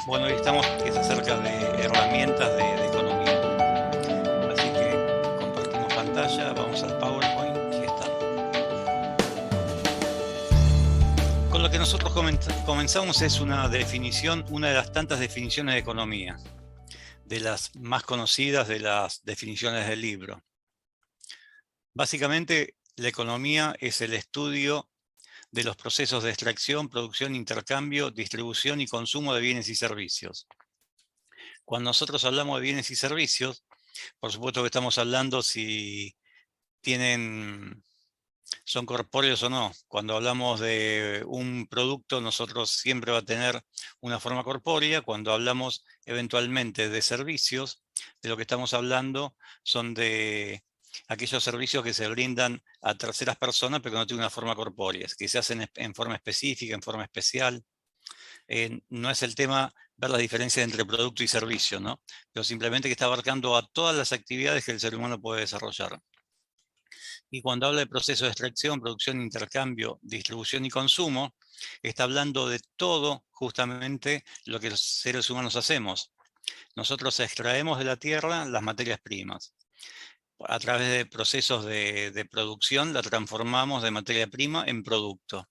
Bueno, hoy estamos que es acerca de herramientas de economía. Así que compartimos pantalla, vamos al PowerPoint y está. Con lo que nosotros comenzamos es una definición, una de las tantas definiciones de economía, de las más conocidas de las definiciones del libro. Básicamente, la economía es el estudio de los procesos de extracción, producción, intercambio, distribución y consumo de bienes y servicios. Cuando nosotros hablamos de bienes y servicios, por supuesto que estamos hablando si son corpóreos o no. Cuando hablamos de un producto, nosotros siempre va a tener una forma corpórea. Cuando hablamos eventualmente de servicios, de lo que estamos hablando son de aquellos servicios que se brindan a terceras personas, pero que no tienen una forma corpórea, que se hacen en forma específica, en forma especial. No es el tema ver las diferencias entre producto y servicio, ¿no? Pero simplemente que está abarcando a todas las actividades que el ser humano puede desarrollar. Y cuando habla de proceso de extracción, producción, intercambio, distribución y consumo, está hablando de todo justamente lo que los seres humanos hacemos. Nosotros extraemos de la tierra las materias primas. A través de procesos de producción la transformamos de materia prima en producto.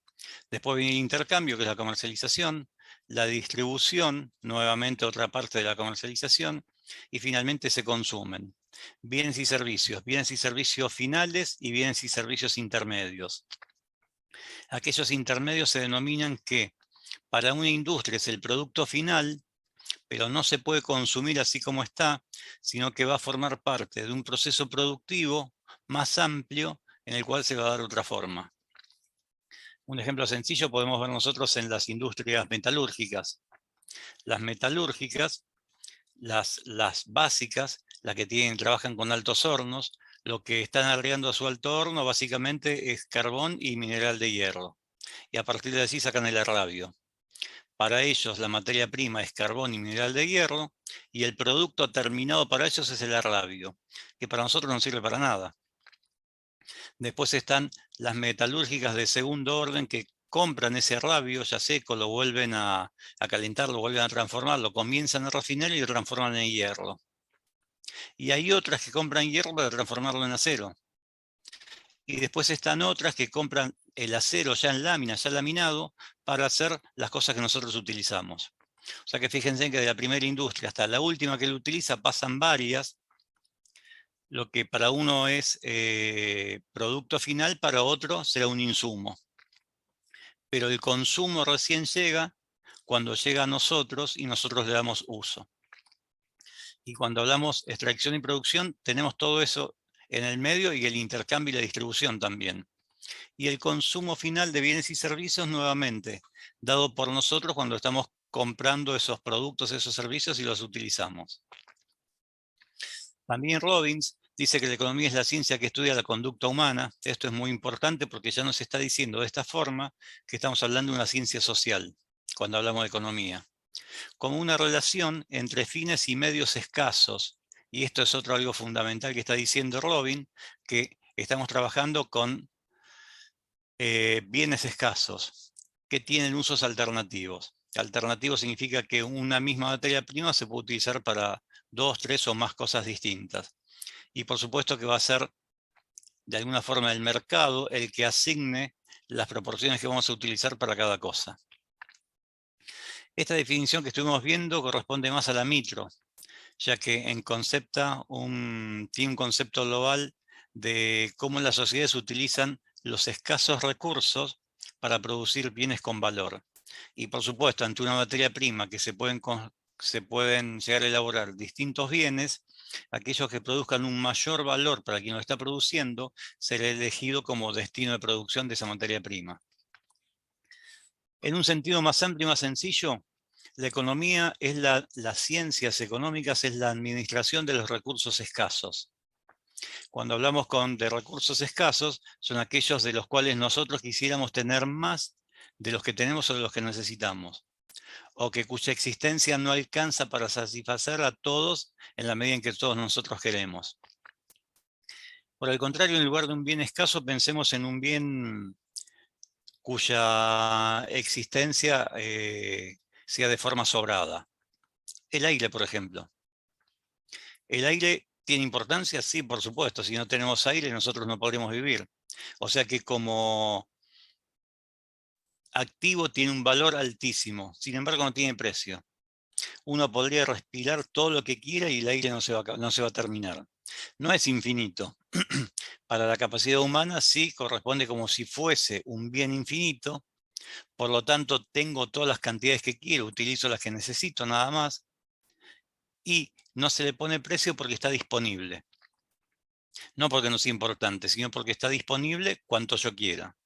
Después viene el intercambio, que es la comercialización, la distribución, nuevamente otra parte de la comercialización, y finalmente se consumen. Bienes y servicios finales y bienes y servicios intermedios. Aquellos intermedios se denominan que para una industria es el producto final, pero no se puede consumir así como está, sino que va a formar parte de un proceso productivo más amplio en el cual se va a dar otra forma. Un ejemplo sencillo podemos ver nosotros en las industrias metalúrgicas. Las metalúrgicas, las básicas, las que trabajan con altos hornos, lo que están agregando a su alto horno básicamente es carbón y mineral de hierro. Y a partir de allí sacan el herrabio. Para ellos la materia prima es carbón y mineral de hierro, y el producto terminado para ellos es el herrabio, que para nosotros no sirve para nada. Después están las metalúrgicas de segundo orden que compran ese herrabio ya seco, lo vuelven a calentar, lo vuelven a transformar, lo comienzan a refinar y lo transforman en hierro. Y hay otras que compran hierro para transformarlo en acero. Y después están otras que compran el acero ya en lámina, ya laminado, para hacer las cosas que nosotros utilizamos. O sea que fíjense que de la primera industria hasta la última que lo utiliza pasan varias. Lo que para uno es producto final, para otro será un insumo. Pero el consumo recién llega cuando llega a nosotros y nosotros le damos uso. Y cuando hablamos extracción y producción, tenemos todo eso en el medio y el intercambio y la distribución también. Y el consumo final de bienes y servicios nuevamente, dado por nosotros cuando estamos comprando esos productos, esos servicios y los utilizamos. También Robbins dice que la economía es la ciencia que estudia la conducta humana. Esto es muy importante porque ya nos está diciendo de esta forma que estamos hablando de una ciencia social cuando hablamos de economía, como una relación entre fines y medios escasos. Y esto es otro algo fundamental que está diciendo Robbins, que estamos trabajando con bienes escasos que tienen usos alternativos. Alternativo significa que una misma materia prima se puede utilizar para 2, 3 o más cosas distintas. Y por supuesto que va a ser de alguna forma el mercado el que asigne las proporciones que vamos a utilizar para cada cosa. Esta definición que estuvimos viendo corresponde más a la micro, ya que en concepta tiene un concepto global de cómo las sociedades utilizan los escasos recursos para producir bienes con valor. Y por supuesto, ante una materia prima que se pueden llegar a elaborar distintos bienes, aquellos que produzcan un mayor valor para quien lo está produciendo, será elegido como destino de producción de esa materia prima. En un sentido más amplio y más sencillo, la economía es las ciencias económicas, es la administración de los recursos escasos. Cuando hablamos de recursos escasos, son aquellos de los cuales nosotros quisiéramos tener más de los que tenemos o de los que necesitamos, o que cuya existencia no alcanza para satisfacer a todos en la medida en que todos nosotros queremos. Por el contrario, en lugar de un bien escaso, pensemos en un bien cuya existencia sea de forma sobrada. el aire, por ejemplo. ¿El aire tiene importancia? Sí, por supuesto. Si no tenemos aire, nosotros no podremos vivir. O sea que como activo tiene un valor altísimo, sin embargo no tiene precio. Uno podría respirar todo lo que quiera y el aire no se va a terminar. No es infinito. Para la capacidad humana sí corresponde como si fuese un bien infinito, por lo tanto tengo todas las cantidades que quiero, utilizo las que necesito nada más, y no se le pone precio porque está disponible. No porque no sea importante, sino porque está disponible cuanto yo quiera.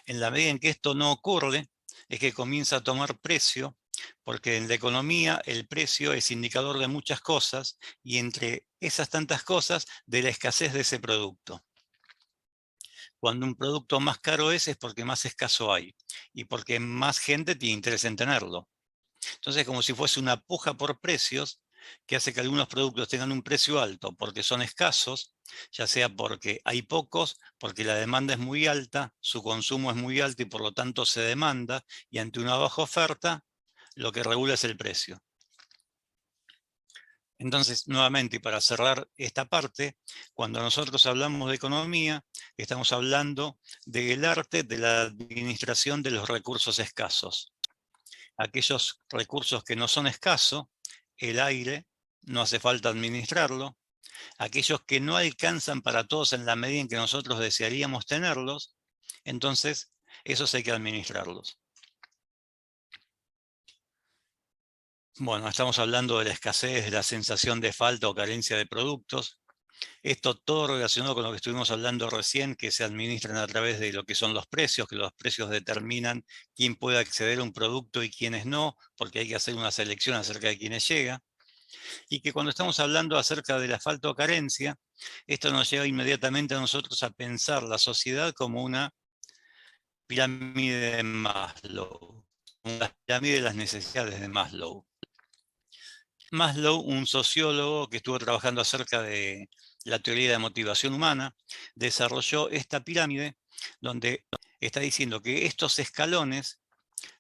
En la medida en que esto no ocurre, es que comienza a tomar precio, porque en la economía el precio es indicador de muchas cosas, y entre esas tantas cosas, de la escasez de ese producto. Cuando un producto más caro es porque más escaso hay, y porque más gente tiene interés en tenerlo. Entonces es como si fuese una puja por precios que hace que algunos productos tengan un precio alto porque son escasos, ya sea porque hay pocos, porque la demanda es muy alta, su consumo es muy alto y por lo tanto se demanda, y ante una baja oferta, lo que regula es el precio. Entonces, nuevamente, y para cerrar esta parte, cuando nosotros hablamos de economía, estamos hablando del arte de la administración de los recursos escasos. Aquellos recursos que no son escasos, el aire, no hace falta administrarlo. Aquellos que no alcanzan para todos en la medida en que nosotros desearíamos tenerlos, entonces esos hay que administrarlos. Bueno, estamos hablando de la escasez, de la sensación de falta o carencia de productos. Esto todo relacionado con lo que estuvimos hablando recién, que se administran a través de lo que son los precios, que los precios determinan quién puede acceder a un producto y quiénes no, porque hay que hacer una selección acerca de quiénes llega. Y que cuando estamos hablando acerca de la falta o carencia, esto nos lleva inmediatamente a nosotros a pensar la sociedad como una pirámide de Maslow, una pirámide de las necesidades de Maslow. Maslow, un sociólogo que estuvo trabajando acerca de la teoría de motivación humana, desarrolló esta pirámide donde está diciendo que estos escalones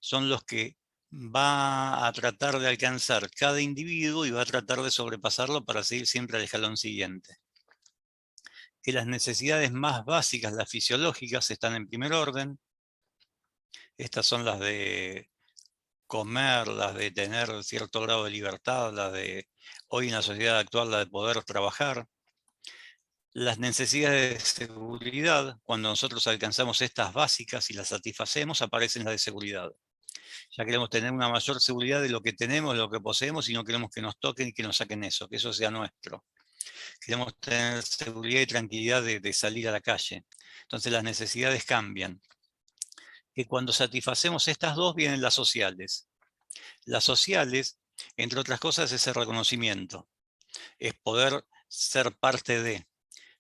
son los que va a tratar de alcanzar cada individuo y va a tratar de sobrepasarlo para seguir siempre al escalón siguiente. Que las necesidades más básicas, las fisiológicas, están en primer orden. Estas son las de comer, las de tener cierto grado de libertad, las de hoy en la sociedad actual, la de poder trabajar. Las necesidades de seguridad, cuando nosotros alcanzamos estas básicas y las satisfacemos, aparecen las de seguridad. Ya queremos tener una mayor seguridad de lo que tenemos, de lo que poseemos, y no queremos que nos toquen y que nos saquen eso, que eso sea nuestro. Queremos tener seguridad y tranquilidad de salir a la calle. Entonces las necesidades cambian. Que cuando satisfacemos estas dos vienen las sociales. Las sociales, entre otras cosas, es el reconocimiento. Es poder ser parte de,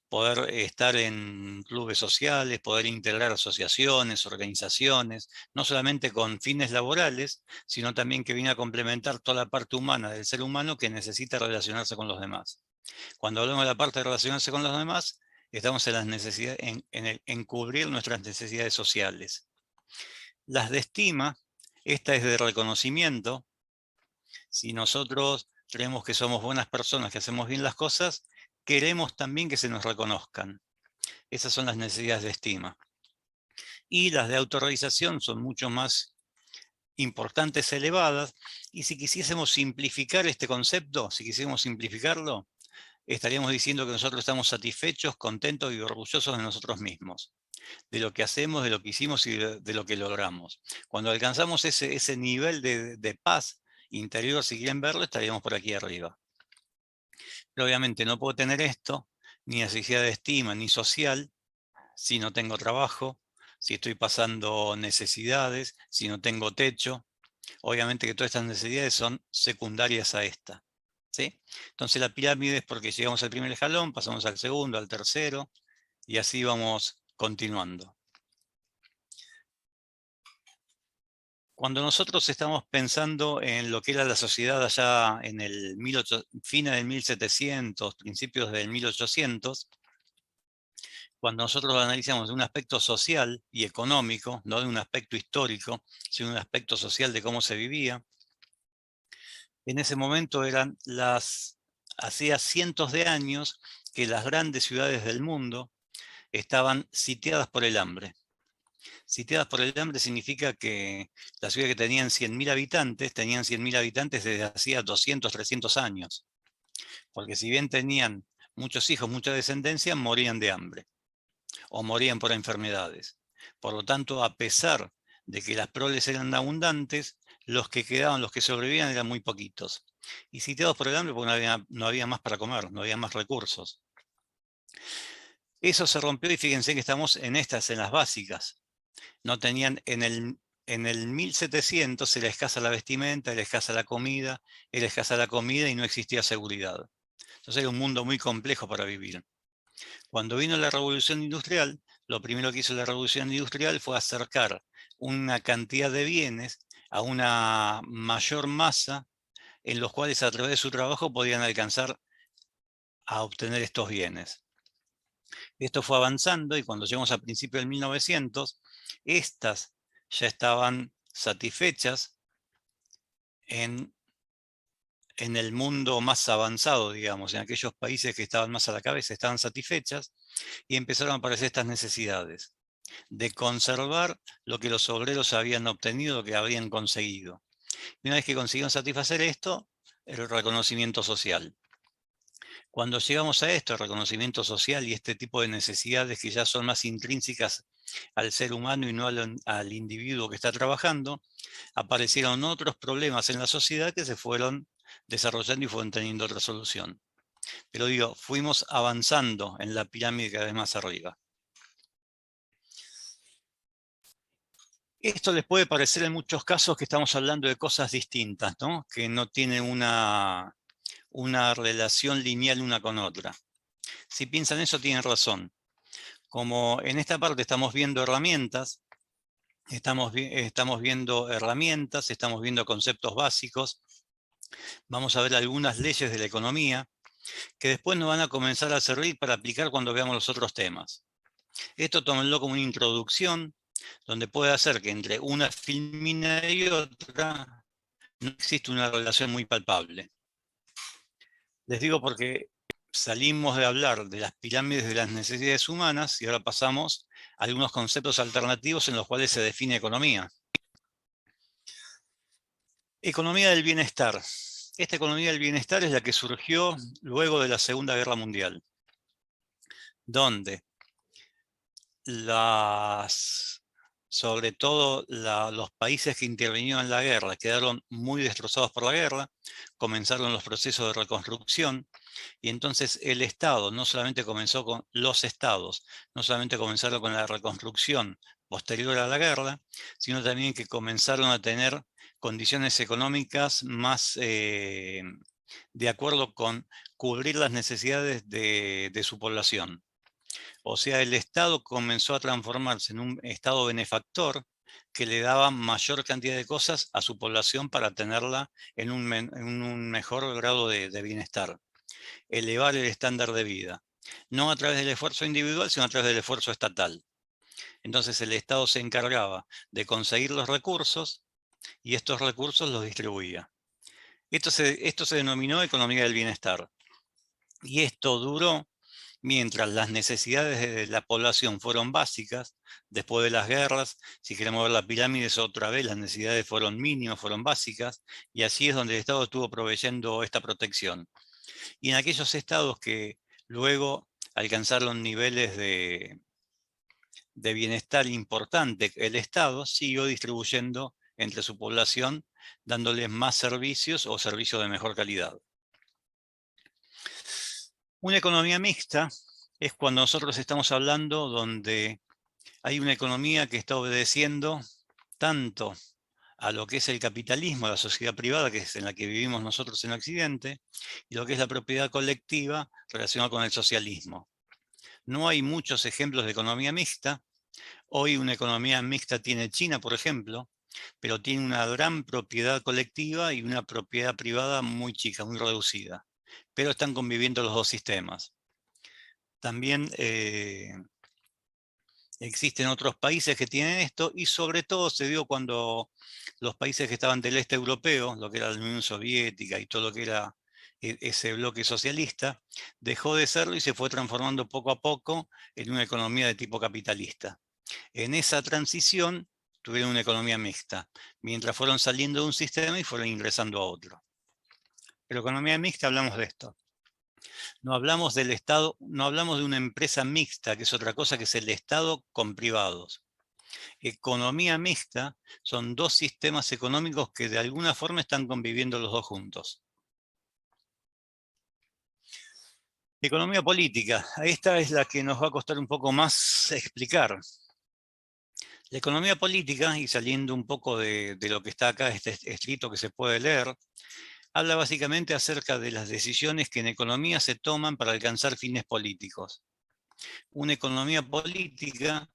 poder estar en clubes sociales, poder integrar asociaciones, organizaciones, no solamente con fines laborales, sino también que viene a complementar toda la parte humana del ser humano que necesita relacionarse con los demás. Cuando hablamos de la parte de relacionarse con los demás, estamos en las necesidades, en cubrir nuestras necesidades sociales. Las de estima, esta es de reconocimiento. Si nosotros creemos que somos buenas personas, que hacemos bien las cosas, queremos también que se nos reconozcan. Esas son las necesidades de estima. Y las de autorrealización son mucho más importantes, elevadas, y si quisiésemos simplificar este concepto, si quisiésemos simplificarlo, estaríamos diciendo que nosotros estamos satisfechos, contentos y orgullosos de nosotros mismos, de lo que hacemos, de lo que hicimos y de lo que logramos. Cuando alcanzamos ese nivel de paz interior, si quieren verlo, estaríamos por aquí arriba. Pero obviamente no puedo tener esto, ni necesidad de estima, ni social, si no tengo trabajo, si estoy pasando necesidades, si no tengo techo. Obviamente que todas estas necesidades son secundarias a esta. ¿Sí? Entonces la pirámide es porque llegamos al primer escalón, pasamos al segundo, al tercero, y así vamos continuando. Cuando nosotros estamos pensando en lo que era la sociedad allá en el fines del 1700, principios del 1800, cuando nosotros lo analizamos de un aspecto social y económico, no de un aspecto histórico, sino de un aspecto social de cómo se vivía, En ese momento hacía cientos de años que las grandes ciudades del mundo estaban sitiadas por el hambre. Sitiadas por el hambre significa que las ciudades que tenían 100.000 habitantes, tenían 100.000 habitantes desde hacía 200, 300 años. Porque si bien tenían muchos hijos, mucha descendencia, morían de hambre o morían por enfermedades. Por lo tanto, a pesar de que las proles eran abundantes, los que quedaban, los que sobrevivían eran muy poquitos. Y sitiados por el hambre porque no había más para comer, no había más recursos. Eso se rompió y fíjense que estamos en las básicas. No tenían, en el 1700 era escasa la vestimenta, era escasa la comida, y no existía seguridad. Entonces era un mundo muy complejo para vivir. Cuando vino la revolución industrial, lo primero que hizo la revolución industrial fue acercar una cantidad de bienes a una mayor masa en los cuales a través de su trabajo podían alcanzar a obtener estos bienes. Esto fue avanzando y cuando llegamos a principios del 1900, estas ya estaban satisfechas en el mundo más avanzado, digamos, en aquellos países que estaban más a la cabeza, estaban satisfechas y empezaron a aparecer estas necesidades de conservar lo que los obreros habían obtenido, lo que habían conseguido. Y una vez que consiguieron satisfacer esto, el reconocimiento social. Cuando llegamos a esto, el reconocimiento social y este tipo de necesidades que ya son más intrínsecas al ser humano y no al individuo que está trabajando, aparecieron otros problemas en la sociedad que se fueron desarrollando y fueron teniendo otra solución. Pero digo, fuimos avanzando en la pirámide cada vez más arriba. Esto les puede parecer en muchos casos que estamos hablando de cosas distintas, ¿no? Que no tienen una relación lineal una con otra. Si piensan eso, tienen razón. Como en esta parte estamos viendo herramientas, estamos viendo conceptos básicos, vamos a ver algunas leyes de la economía que después nos van a comenzar a servir para aplicar cuando veamos los otros temas. Esto tómenlo como una introducción, donde puede hacer que entre una filmina y otra no existe una relación muy palpable. Les digo porque salimos de hablar de las pirámides de las necesidades humanas y ahora pasamos a algunos conceptos alternativos en los cuales se define economía. Economía del bienestar. Esta economía del bienestar es la que surgió luego de la Segunda Guerra Mundial, donde sobre todo los países que intervinieron en la guerra quedaron muy destrozados por la guerra, comenzaron los procesos de reconstrucción, y entonces el Estado no solamente comenzó con los estados, no solamente comenzaron con la reconstrucción posterior a la guerra, sino también que comenzaron a tener condiciones económicas más de acuerdo con cubrir las necesidades de su población. O sea, el Estado comenzó a transformarse en un Estado benefactor que le daba mayor cantidad de cosas a su población para tenerla en un mejor grado de bienestar. Elevar el estándar de vida. No a través del esfuerzo individual, sino a través del esfuerzo estatal. Entonces el Estado se encargaba de conseguir los recursos y estos recursos los distribuía. Esto se denominó economía del bienestar. Y esto duró mientras las necesidades de la población fueron básicas. Después de las guerras, si queremos ver las pirámides otra vez, las necesidades fueron mínimas, fueron básicas, y así es donde el Estado estuvo proveyendo esta protección. Y en aquellos estados que luego alcanzaron niveles de bienestar importante, el Estado siguió distribuyendo entre su población, dándoles más servicios o servicios de mejor calidad. Una economía mixta es cuando nosotros estamos hablando donde hay una economía que está obedeciendo tanto a lo que es el capitalismo, la sociedad privada, que es en la que vivimos nosotros en Occidente, y lo que es la propiedad colectiva relacionada con el socialismo. No hay muchos ejemplos de economía mixta. Hoy una economía mixta tiene China, por ejemplo, pero tiene una gran propiedad colectiva y una propiedad privada muy chica, muy reducida. Pero están conviviendo los dos sistemas. También Existen otros países que tienen esto y sobre todo se dio cuando los países que estaban del este europeo, lo que era la Unión Soviética y todo lo que era ese bloque socialista, dejó de serlo y se fue transformando poco a poco en una economía de tipo capitalista. En esa transición tuvieron una economía mixta, mientras fueron saliendo de un sistema y fueron ingresando a otro. Pero economía mixta hablamos de esto. No hablamos del Estado, no hablamos de una empresa mixta, que es otra cosa, que es el Estado con privados. Economía mixta son dos sistemas económicos que de alguna forma están conviviendo los dos juntos. Economía política, esta es la que nos va a costar un poco más explicar. La economía política, y saliendo un poco de lo que está acá, este escrito que se puede leer, habla básicamente acerca de las decisiones que en economía se toman para alcanzar fines políticos. Una economía política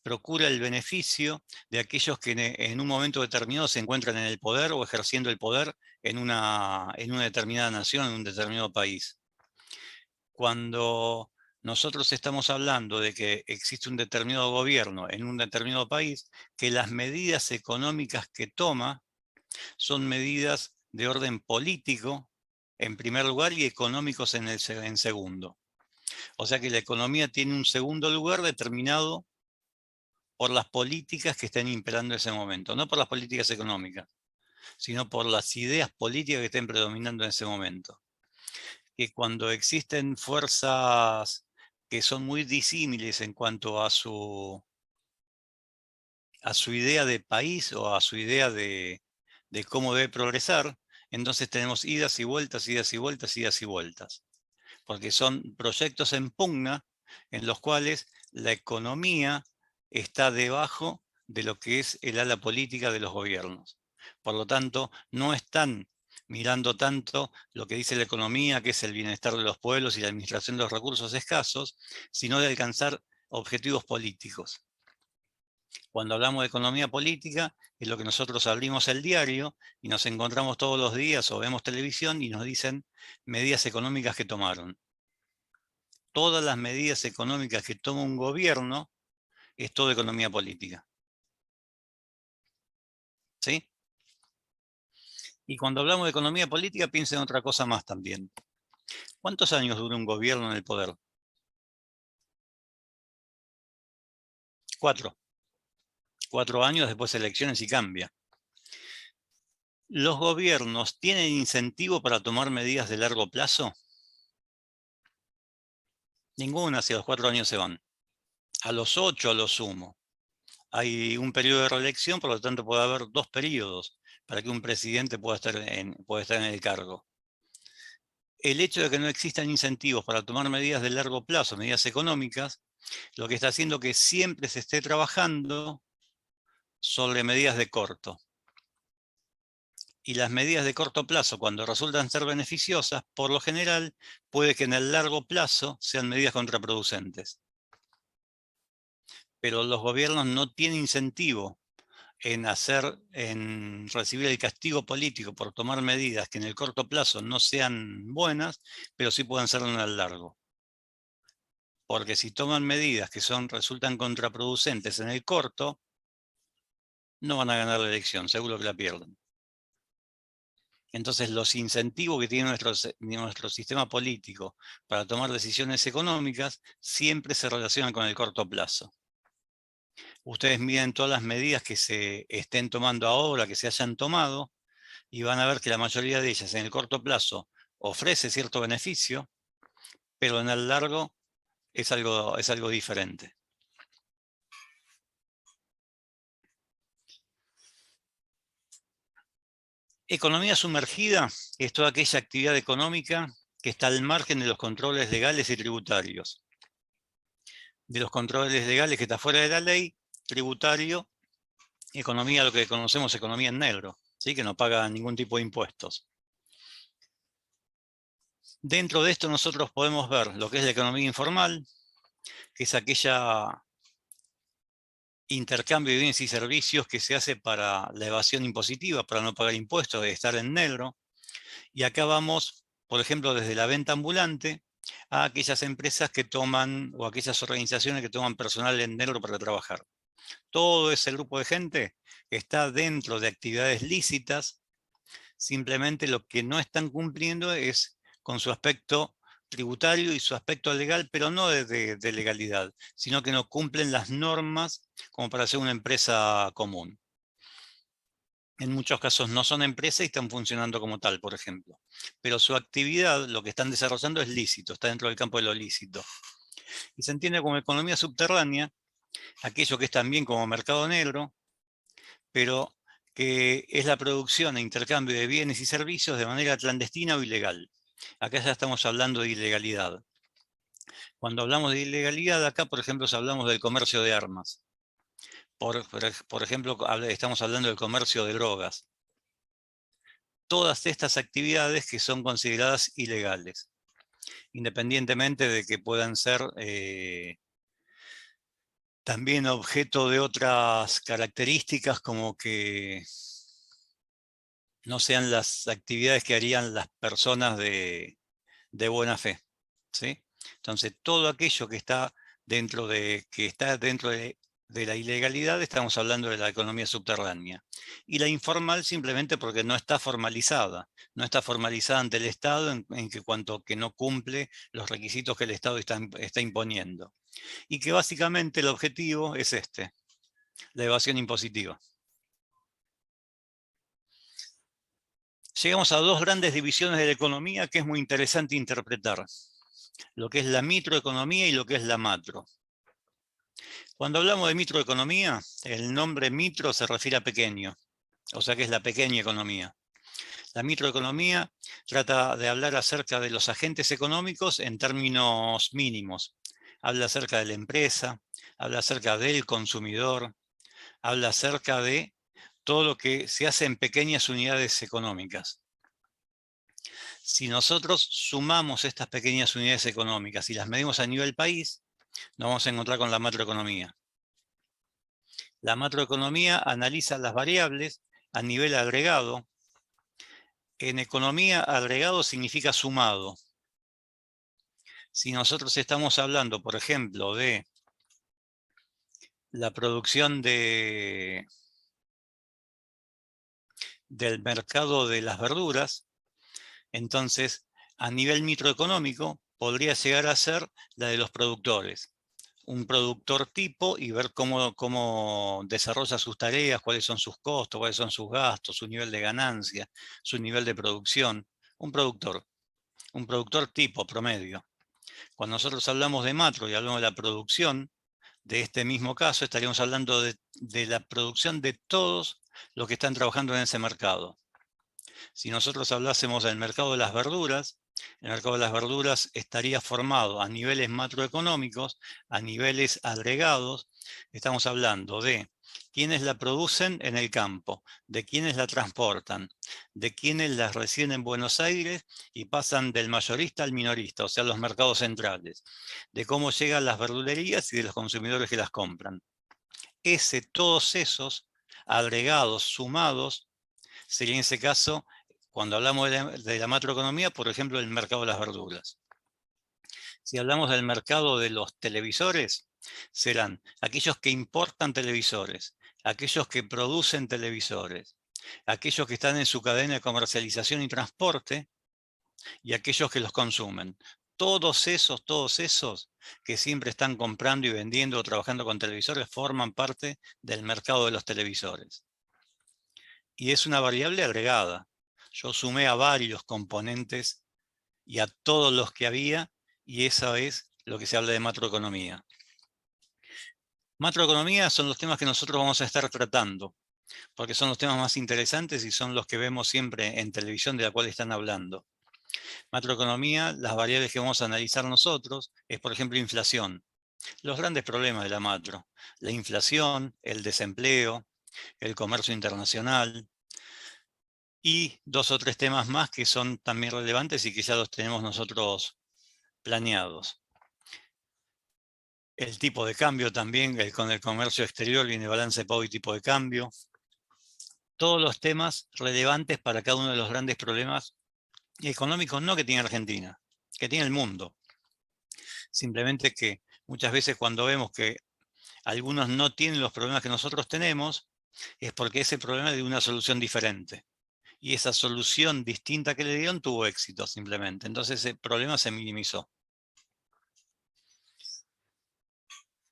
procura el beneficio de aquellos que en un momento determinado se encuentran en el poder o ejerciendo el poder en una determinada nación, en un determinado país. Cuando nosotros estamos hablando de que existe un determinado gobierno en un determinado país, que las medidas económicas que toma son medidas de orden político, en primer lugar, y económicos en segundo. O sea que la economía tiene un segundo lugar determinado por las políticas que estén imperando en ese momento, no por las políticas económicas, sino por las ideas políticas que estén predominando en ese momento. Que cuando existen fuerzas que son muy disímiles en cuanto a su idea de país o a su idea de cómo debe progresar, entonces tenemos idas y vueltas, idas y vueltas, idas y vueltas. Porque son proyectos en pugna en los cuales la economía está debajo de lo que es el ala política de los gobiernos. Por lo tanto, no están mirando tanto lo que dice la economía, que es el bienestar de los pueblos y la administración de los recursos escasos, sino de alcanzar objetivos políticos. Cuando hablamos de economía política, es lo que nosotros abrimos el diario y nos encontramos todos los días o vemos televisión y nos dicen medidas económicas que tomaron. Todas las medidas económicas que toma un gobierno es todo economía política. ¿Sí? Y cuando hablamos de economía política, piensen en otra cosa más también. ¿Cuántos años dura un gobierno en el poder? 4. 4 años, después elecciones y cambia. ¿Los gobiernos tienen incentivo para tomar medidas de largo plazo? Ninguna, si a los 4 años se van. A los 8 a lo sumo. Hay un periodo de reelección, por lo tanto puede haber 2 periodos para que un presidente pueda estar en el cargo. El hecho de que no existan incentivos para tomar medidas de largo plazo, medidas económicas, lo que está haciendo que siempre se esté trabajando sobre medidas de corto. Y las medidas de corto plazo, cuando resultan ser beneficiosas, por lo general, puede que en el largo plazo sean medidas contraproducentes. Pero los gobiernos no tienen incentivo en recibir el castigo político por tomar medidas que en el corto plazo no sean buenas, pero sí puedan serlo en el largo. Porque si toman medidas que resultan contraproducentes en el corto, no van a ganar la elección, seguro que la pierden. Entonces los incentivos que tiene nuestro sistema político para tomar decisiones económicas siempre se relacionan con el corto plazo. Ustedes miren todas las medidas que se estén tomando ahora, que se hayan tomado, y van a ver que la mayoría de ellas en el corto plazo ofrece cierto beneficio, pero en el largo es algo diferente. Economía sumergida es toda aquella actividad económica que está al margen de los controles legales y tributarios. De los controles legales que está fuera de la ley, tributario, economía, lo que conocemos economía en negro, ¿sí? Que no paga ningún tipo de impuestos. Dentro de esto nosotros podemos ver lo que es la economía informal, que es aquella intercambio de bienes y servicios que se hace para la evasión impositiva, para no pagar impuestos, de estar en negro. Y acá vamos, por ejemplo, desde la venta ambulante a aquellas empresas que toman o aquellas organizaciones que toman personal en negro para trabajar. Todo ese grupo de gente está dentro de actividades lícitas, simplemente lo que no están cumpliendo es con su aspecto tributario y su aspecto legal, pero no de legalidad, sino que no cumplen las normas como para ser una empresa común. En muchos casos no son empresas y están funcionando como tal, por ejemplo. Pero su actividad, lo que están desarrollando es lícito, está dentro del campo de lo lícito. Y se entiende como economía subterránea aquello que es también como mercado negro, pero que es la producción e intercambio de bienes y servicios de manera clandestina o ilegal. Acá ya estamos hablando de ilegalidad. Cuando hablamos de ilegalidad, acá, por ejemplo, hablamos del comercio de armas. Por ejemplo, estamos hablando del comercio de drogas. Todas estas actividades que son consideradas ilegales, independientemente de que puedan ser también objeto de otras características como que no sean las actividades que harían las personas de buena fe, ¿sí? Entonces, todo aquello que está dentro de la ilegalidad, estamos hablando de la economía subterránea. Y la informal simplemente porque no está formalizada. No está formalizada ante el Estado en que cuanto que no cumple los requisitos que el Estado está imponiendo. Y que básicamente el objetivo es la evasión impositiva. Llegamos a dos grandes divisiones de la economía que es muy interesante interpretar. Lo que es la microeconomía y lo que es la macro. Cuando hablamos de microeconomía, el nombre micro se refiere a pequeño, o sea que es la pequeña economía. La microeconomía trata de hablar acerca de los agentes económicos en términos mínimos. Habla acerca de la empresa, habla acerca del consumidor, habla acerca de todo lo que se hace en pequeñas unidades económicas. Si nosotros sumamos estas pequeñas unidades económicas y las medimos a nivel país, nos vamos a encontrar con la macroeconomía. La macroeconomía analiza las variables a nivel agregado. En economía, agregado significa sumado. Si nosotros estamos hablando, por ejemplo, de la producción del mercado de las verduras, entonces a nivel microeconómico podría llegar a ser la de los productores. Un productor tipo y ver cómo desarrolla sus tareas, cuáles son sus costos, cuáles son sus gastos, su nivel de ganancia, su nivel de producción. Un productor tipo promedio. Cuando nosotros hablamos de macro y hablamos de la producción, de este mismo caso estaríamos hablando de la producción de todos los que están trabajando en ese mercado. Si nosotros hablásemos del mercado de las verduras, el mercado de las verduras estaría formado a niveles macroeconómicos, a niveles agregados. Estamos hablando de quienes la producen en el campo, de quienes la transportan, de quienes las reciben en Buenos Aires y pasan del mayorista al minorista, o sea, los mercados centrales, de cómo llegan las verdulerías y de los consumidores que las compran. Todos esos agregados, sumados, sería en ese caso, cuando hablamos de la macroeconomía, por ejemplo, el mercado de las verduras. Si hablamos del mercado de los televisores, serán aquellos que importan televisores, aquellos que producen televisores, aquellos que están en su cadena de comercialización y transporte, y aquellos que los consumen. Todos esos que siempre están comprando y vendiendo o trabajando con televisores forman parte del mercado de los televisores. Y es una variable agregada. Yo sumé a varios componentes y a todos los que había, y eso es lo que se habla de macroeconomía. Macroeconomía son los temas que nosotros vamos a estar tratando, porque son los temas más interesantes y son los que vemos siempre en televisión de la cual están hablando. Macroeconomía, las variables que vamos a analizar nosotros, es por ejemplo inflación. Los grandes problemas de la macro, la inflación, el desempleo, el comercio internacional, y dos o tres temas más que son también relevantes y que ya los tenemos nosotros planeados. El tipo de cambio también, con el comercio exterior viene balance de pago y tipo de cambio. Todos los temas relevantes para cada uno de los grandes problemas económicos, no que tiene Argentina, que tiene el mundo. Simplemente que muchas veces cuando vemos que algunos no tienen los problemas que nosotros tenemos, es porque ese problema es de una solución diferente. Y esa solución distinta que le dieron tuvo éxito simplemente. Entonces ese problema se minimizó.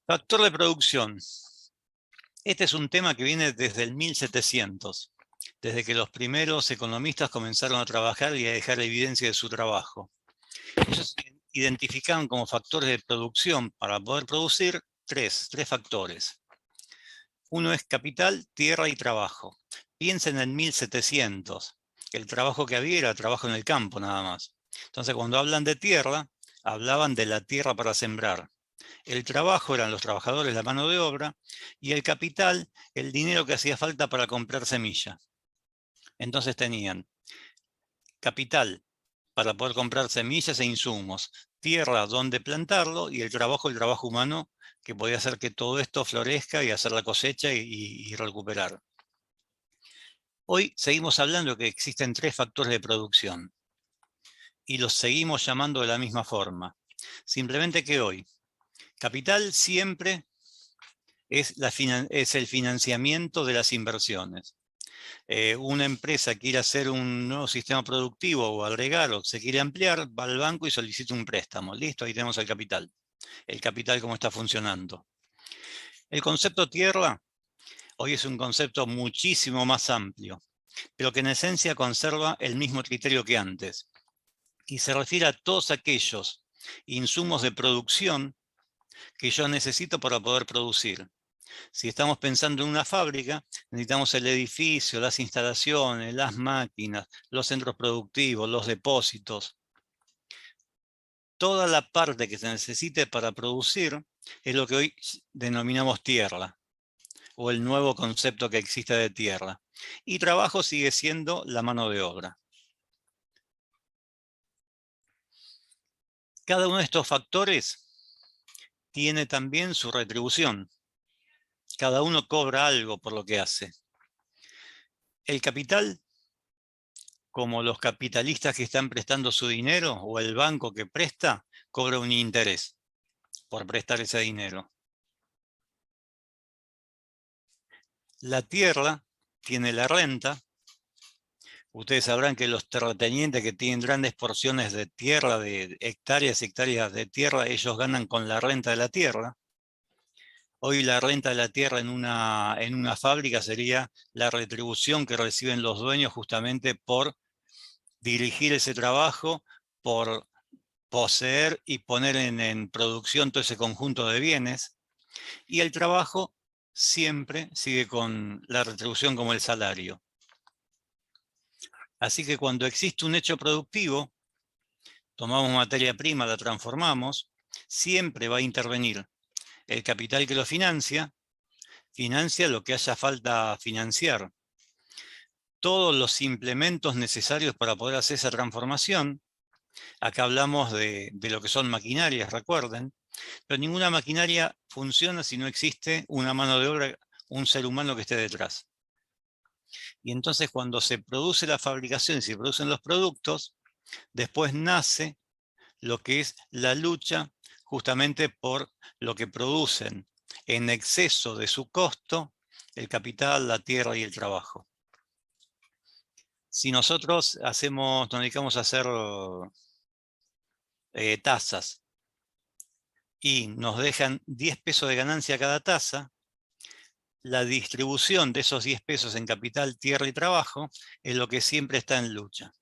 Factor de producción. Este es un tema que viene desde el 1700, desde que los primeros economistas comenzaron a trabajar y a dejar evidencia de su trabajo. Ellos identificaban como factores de producción para poder producir tres factores. Uno es capital, tierra y trabajo. Piensen en 1700. El trabajo que había era trabajo en el campo nada más. Entonces cuando hablan de tierra, hablaban de la tierra para sembrar. El trabajo eran los trabajadores, la mano de obra, y el capital, el dinero que hacía falta para comprar semilla. Entonces tenían capital para poder comprar semillas e insumos, tierra donde plantarlo y el trabajo humano que podía hacer que todo esto florezca y hacer la cosecha y recuperar. Hoy seguimos hablando que existen tres factores de producción y los seguimos llamando de la misma forma. Simplemente que hoy, capital siempre es el financiamiento de las inversiones. Una empresa quiere hacer un nuevo sistema productivo o agregar o se quiere ampliar, va al banco y solicita un préstamo. Listo, ahí tenemos el capital. El capital cómo está funcionando. El concepto tierra hoy es un concepto muchísimo más amplio, pero que en esencia conserva el mismo criterio que antes. Y se refiere a todos aquellos insumos de producción que yo necesito para poder producir. Si estamos pensando en una fábrica, necesitamos el edificio, las instalaciones, las máquinas, los centros productivos, los depósitos. Toda la parte que se necesite para producir es lo que hoy denominamos tierra, o el nuevo concepto que existe de tierra. Y trabajo sigue siendo la mano de obra. Cada uno de estos factores tiene también su retribución. Cada uno cobra algo por lo que hace. El capital, como los capitalistas que están prestando su dinero, o el banco que presta, cobra un interés por prestar ese dinero. La tierra tiene la renta. Ustedes sabrán que los terratenientes que tienen grandes porciones de tierra, de hectáreas y hectáreas de tierra, ellos ganan con la renta de la tierra. Hoy la renta de la tierra en una fábrica sería la retribución que reciben los dueños justamente por dirigir ese trabajo, por poseer y poner en producción todo ese conjunto de bienes. Y el trabajo siempre sigue con la retribución como el salario. Así que cuando existe un hecho productivo, tomamos materia prima, la transformamos, siempre va a intervenir el capital que lo financia lo que haya falta financiar. Todos los implementos necesarios para poder hacer esa transformación, acá hablamos de lo que son maquinarias, recuerden, pero ninguna maquinaria funciona si no existe una mano de obra, un ser humano que esté detrás. Y entonces cuando se produce la fabricación y se producen los productos, después nace lo que es la lucha justamente por lo que producen en exceso de su costo el capital, la tierra y el trabajo. Si nosotros nos dedicamos a hacer tazas y nos dejan 10 pesos de ganancia cada taza, la distribución de esos 10 pesos en capital, tierra y trabajo es lo que siempre está en lucha.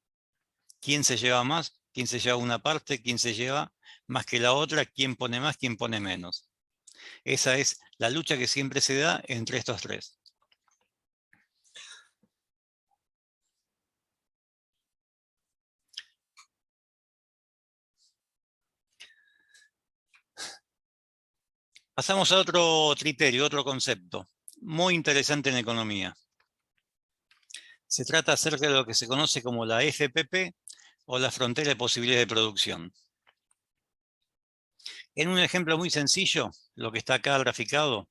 ¿Quién se lleva más? ¿Quién se lleva una parte? ¿Quién se lleva más que la otra? ¿Quién pone más? ¿Quién pone menos? Esa es la lucha que siempre se da entre estos tres. Pasamos a otro criterio, otro concepto, muy interesante en economía. Se trata acerca de lo que se conoce como la FPP o la frontera de posibilidades de producción. En un ejemplo muy sencillo, lo que está acá graficado,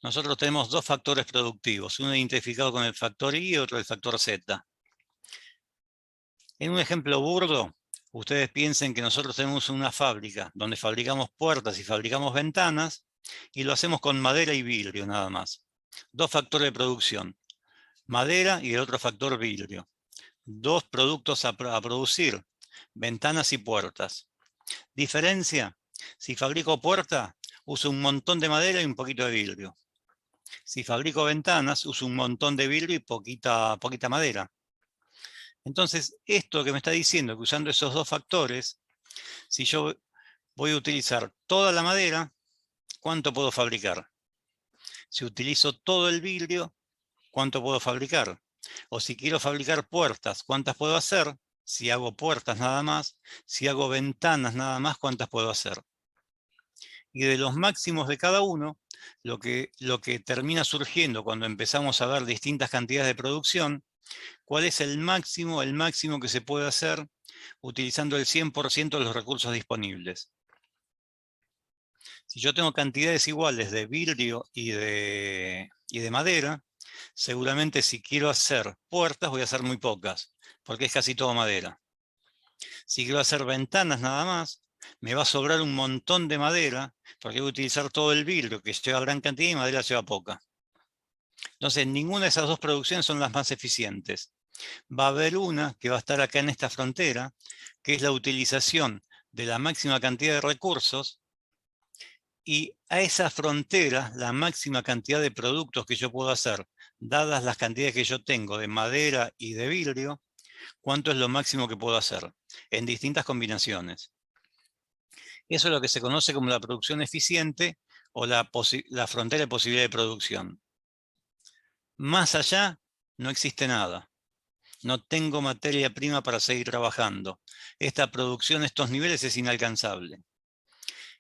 nosotros tenemos dos factores productivos, uno identificado con el factor Y y otro el factor Z. En un ejemplo burdo, Ustedes piensen que nosotros tenemos una fábrica donde fabricamos puertas y fabricamos ventanas y lo hacemos con madera y vidrio nada más. Dos factores de producción, madera y el otro factor vidrio. Dos productos a producir, ventanas y puertas. Diferencia, si fabrico puerta, uso un montón de madera y un poquito de vidrio. Si fabrico ventanas, uso un montón de vidrio y poquita madera. Entonces, esto que me está diciendo, que usando esos dos factores, si yo voy a utilizar toda la madera, ¿cuánto puedo fabricar? Si utilizo todo el vidrio, ¿cuánto puedo fabricar? O si quiero fabricar puertas, ¿cuántas puedo hacer? Si hago puertas nada más, si hago ventanas nada más, ¿cuántas puedo hacer? Y de los máximos de cada uno, lo que termina surgiendo cuando empezamos a ver distintas cantidades de producción, ¿cuál es el máximo que se puede hacer utilizando el 100% de los recursos disponibles? Si yo tengo cantidades iguales de vidrio y de madera, seguramente si quiero hacer puertas voy a hacer muy pocas, porque es casi todo madera. Si quiero hacer ventanas nada más, me va a sobrar un montón de madera, porque voy a utilizar todo el vidrio, que lleva gran cantidad, y madera lleva poca. Entonces, ninguna de esas dos producciones son las más eficientes. Va a haber una que va a estar acá en esta frontera, que es la utilización de la máxima cantidad de recursos, y a esa frontera, la máxima cantidad de productos que yo puedo hacer, dadas las cantidades que yo tengo de madera y de vidrio, ¿cuánto es lo máximo que puedo hacer? En distintas combinaciones. Eso es lo que se conoce como la producción eficiente o la frontera de posibilidad de producción. Más allá, no existe nada. No tengo materia prima para seguir trabajando. Esta producción, estos niveles es inalcanzable.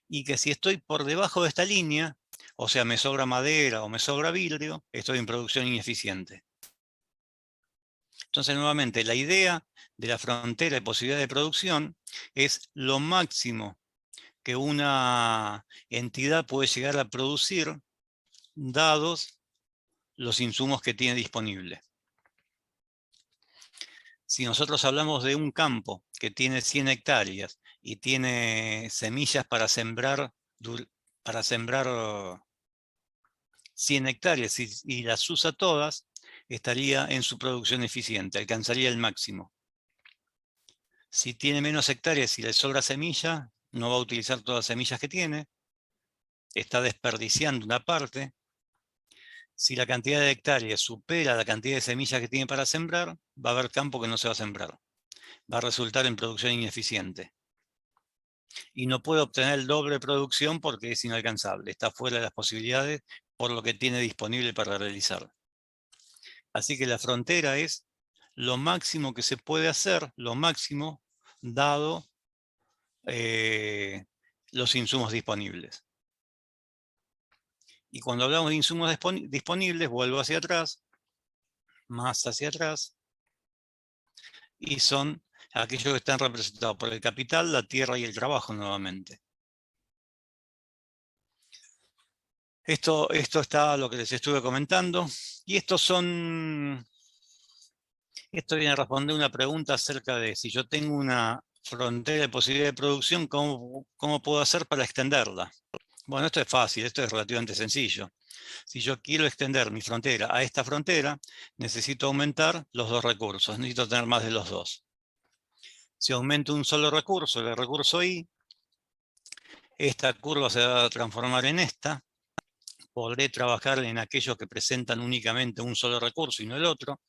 Y que si estoy por debajo de esta línea, o sea, me sobra madera o me sobra vidrio, estoy en producción ineficiente. Entonces, nuevamente, la idea de la frontera de posibilidad de producción es lo máximo que una entidad puede llegar a producir dados los insumos que tiene disponibles. Si nosotros hablamos de un campo que tiene 100 hectáreas y tiene semillas para sembrar 100 hectáreas y las usa todas, estaría en su producción eficiente, alcanzaría el máximo. Si tiene menos hectáreas y le sobra semilla, no va a utilizar todas las semillas que tiene, está desperdiciando una parte. Si la cantidad de hectáreas supera la cantidad de semillas que tiene para sembrar, va a haber campo que no se va a sembrar. Va a resultar en producción ineficiente. Y no puede obtener el doble de producción porque es inalcanzable, está fuera de las posibilidades por lo que tiene disponible para realizar. Así que la frontera es lo máximo que se puede hacer, lo máximo dado los insumos disponibles. Y cuando hablamos de insumos disponibles, vuelvo hacia atrás, más hacia atrás, y son aquellos que están representados por el capital, la tierra y el trabajo nuevamente. Esto está lo que les estuve comentando, y esto viene a responder una pregunta acerca de si yo tengo una frontera de posibilidad de producción, ¿cómo puedo hacer para extenderla? Bueno, esto es fácil, esto es relativamente sencillo. Si yo quiero extender mi frontera a esta frontera, necesito aumentar los dos recursos, necesito tener más de los dos. Si aumento un solo recurso, el recurso I, esta curva se va a transformar en esta. Podré trabajar en aquellos que presentan únicamente un solo recurso y no el otro.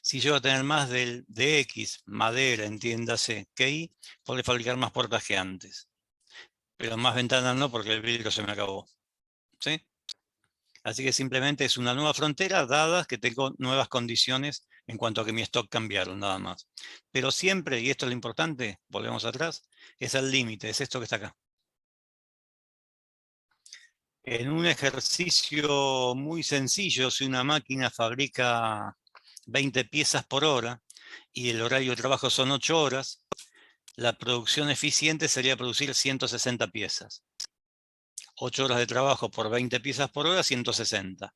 Si yo voy a tener más de X, madera, entiéndase, que Y, podré fabricar más puertas que antes. Pero más ventanas no, porque el vidrio se me acabó. ¿Sí? Así que simplemente es una nueva frontera, dadas que tengo nuevas condiciones en cuanto a que mi stock cambiaron, nada más. Pero siempre, y esto es lo importante, volvemos atrás, es el límite, es esto que está acá. En un ejercicio muy sencillo, si una máquina fabrica 20 piezas por hora y el horario de trabajo son 8 horas, la producción eficiente sería producir 160 piezas. 8 horas de trabajo por 20 piezas por hora, 160.